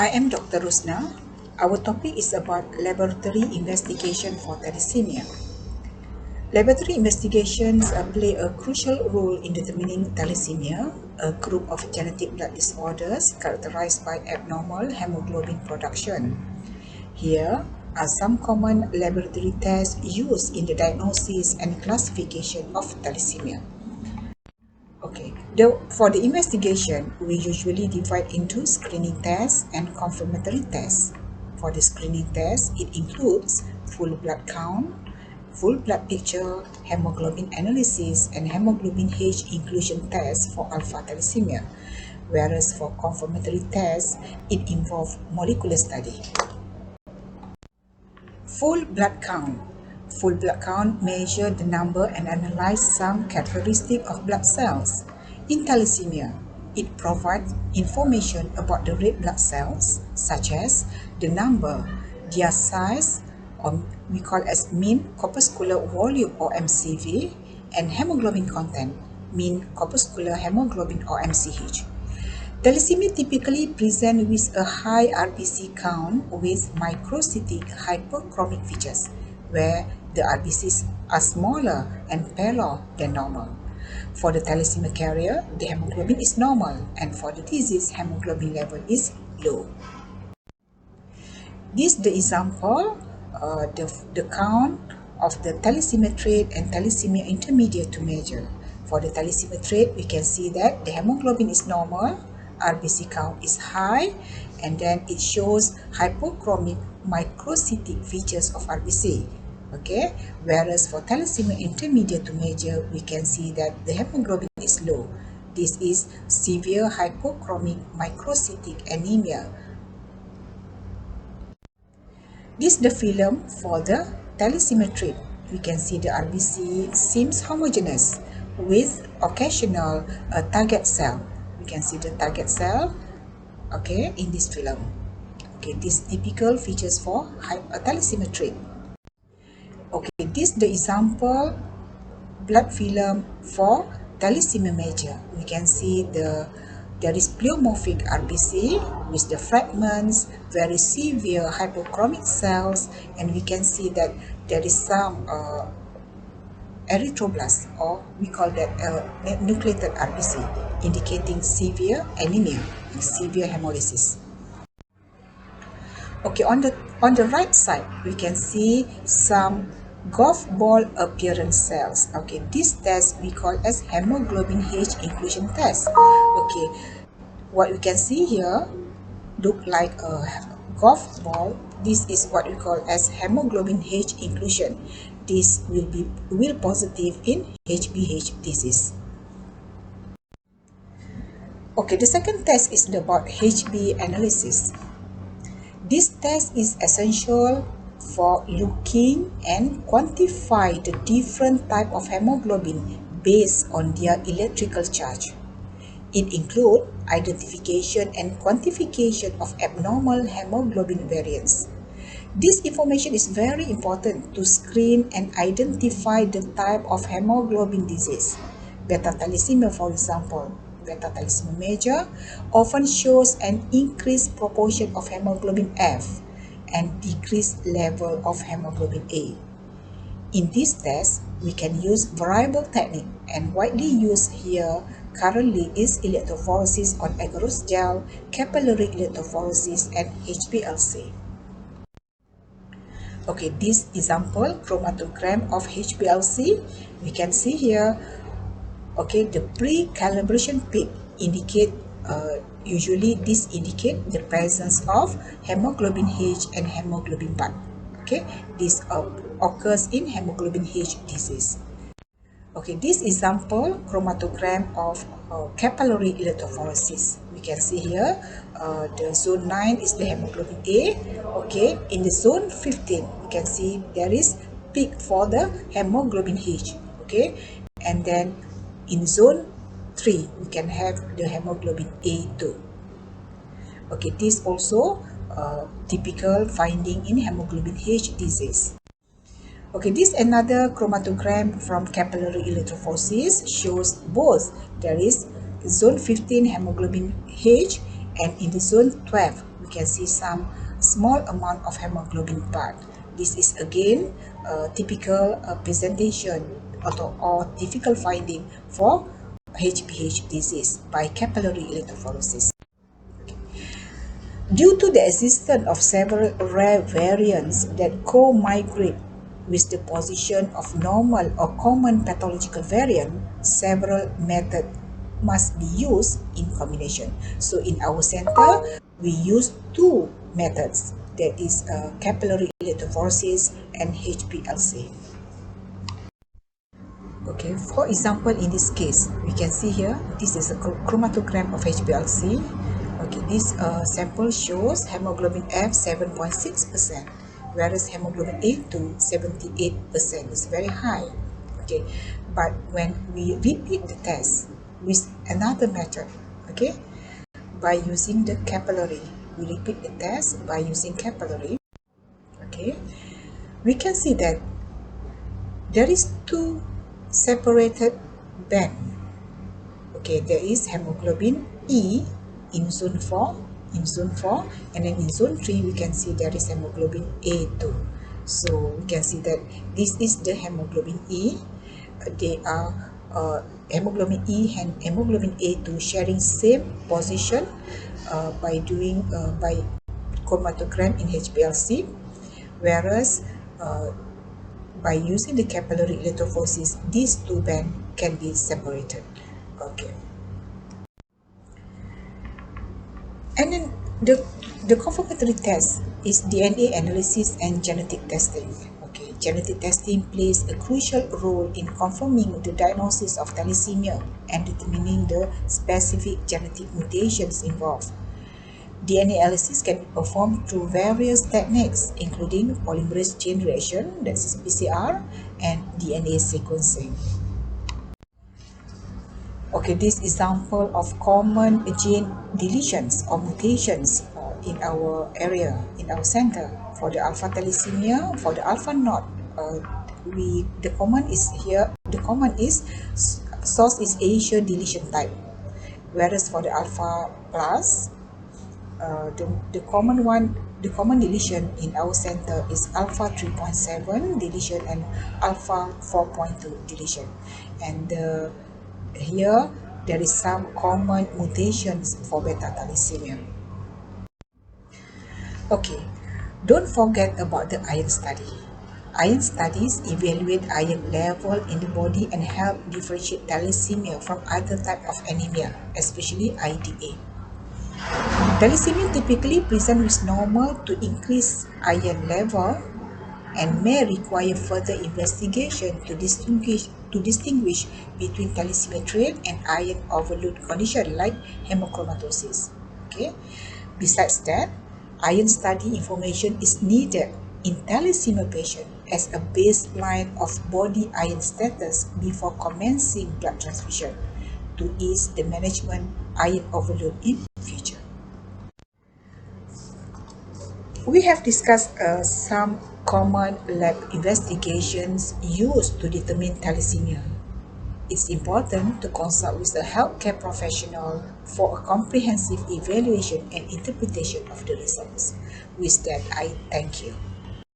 I am Dr. Rosnah. Our topic is about laboratory investigation for thalassemia. Laboratory investigations play a crucial role in determining thalassemia, a group of genetic blood disorders characterized by abnormal hemoglobin production. Here are some common laboratory tests used in the diagnosis and classification of thalassemia. For the investigation, we usually divide into screening tests and confirmatory tests. For the screening test, it includes full blood count, full blood picture, hemoglobin analysis, and hemoglobin H inclusion test for alpha thalassemia. Whereas for confirmatory tests, it involves molecular study. Full blood count. Full blood count measures the number and analyze some characteristic of blood cells. In thalassemia, it provides information about the red blood cells, such as the number, their size, or we call as mean corpuscular volume or MCV, and hemoglobin content, mean corpuscular hemoglobin or MCH. Thalassemia typically presents with a high RBC count with microcytic hyperchromic features, where the RBCs are smaller and paler than normal. For the thalassemia carrier, the hemoglobin is normal, and for the disease, hemoglobin level is low. This is the example, the count of the thalassemia trait and thalassemia intermediate to measure. For the thalassemia trait, we can see that the hemoglobin is normal, RBC count is high, and then it shows hypochromic microcytic features of RBC. Okay, whereas for thalassemia intermediate to measure, we can see that the hemoglobin is low. This is severe hypochromic microcytic anemia. This is the film for the thalassemia trait. We can see the RBC seems homogeneous with occasional target cell. We can see the target cell, okay, in this film. Okay, these typical features for thalassemia trait. Okay, this is the example blood film for thalassemia major. We can see there is pleomorphic RBC with the fragments, very severe hypochromic cells, and we can see that there is some erythroblast, or we call that nucleated RBC, indicating severe anemia and severe hemolysis. Okay, on the right side, we can see some golf ball appearance cells. Okay, this test we call as hemoglobin H inclusion test. Okay, what we can see here look like a golf ball. This is what we call as hemoglobin H inclusion. This will positive in HbH disease. Okay, the second test is about HB analysis. This test is essential for looking and quantify the different type of hemoglobin based on their electrical charge. It includes identification and quantification of abnormal hemoglobin variants. This information is very important to screen and identify the type of hemoglobin disease. Beta thalassemia, for example, beta thalassemia major often shows an increased proportion of hemoglobin F and decreased level of hemoglobin A. In this test, we can use variable technique, and widely used here currently is electrophoresis on agarose gel, capillary electrophoresis, and HPLC. Okay, this example chromatogram of HPLC, we can see here. Okay, the pre-calibration peak indicate usually this indicate the presence of hemoglobin H and hemoglobin bud. Okay, this occurs in hemoglobin H disease. Okay, this example chromatogram of capillary electrophoresis. We can see here the zone 9 is the hemoglobin A. Okay, in the zone 15 we can see there is peak for the hemoglobin H. Okay, and then in zone 3 we can have the hemoglobin A2. Okay, this also typical finding in hemoglobin H disease. Okay, this another chromatogram from capillary electrophoresis shows both there is zone 15 hemoglobin H and in the zone 12 we can see some small amount of hemoglobin blood. This is again a typical presentation or typical finding for HPH disease by capillary electrophoresis. Due to the existence of several rare variants that co-migrate with the position of normal or common pathological variant, several methods must be used in combination. So in our center, we use two methods, that is capillary electrophoresis and HPLC. Okay, for example, in this case, we can see here, this is a chromatogram of HPLC. Okay, this sample shows hemoglobin F 7.6%, whereas hemoglobin A2 78%. It's very high. Okay, but when we repeat the test with another method, okay, by using the capillary, we repeat the test by using capillary. Okay, we can see that there is two separated band. Okay, there is hemoglobin E in zone 4, and then in zone 3 we can see there is hemoglobin A2. So we can see that this is the hemoglobin E. They are hemoglobin E and hemoglobin A2 sharing same position by doing by chromatogram in HPLC, whereas by using the capillary electrophoresis, these two bands can be separated. Okay. And then the confirmatory test is DNA analysis and genetic testing. Okay, genetic testing plays a crucial role in confirming the diagnosis of thalassemia and determining the specific genetic mutations involved. DNA analysis can be performed through various techniques, including polymerase chain reaction, that's PCR, and DNA sequencing. Okay, this example of common gene deletions or mutations in our area, in our center. For the alpha thalassemia, for the alpha naught, the common is here. The common is source is Asia deletion type, whereas for the alpha plus, the common deletion in our center is alpha 3.7 deletion and alpha 4.2 deletion, and here there is some common mutations for beta thalassemia. Okay, don't forget about the iron study. Iron studies evaluate iron level in the body and help differentiate thalassemia from other type of anemia, especially IDA. Thalassemia typically present with normal to increased iron level and may require further investigation to distinguish between thalassemia trait and iron overload condition like hemochromatosis. Okay. Besides that, iron study information is needed in thalassemia patient as a baseline of body iron status before commencing blood transfusion to ease the management iron overload in future. We have discussed some common lab investigations used to determine thalassemia. It's important to consult with a healthcare professional for a comprehensive evaluation and interpretation of the results. With that, I thank you.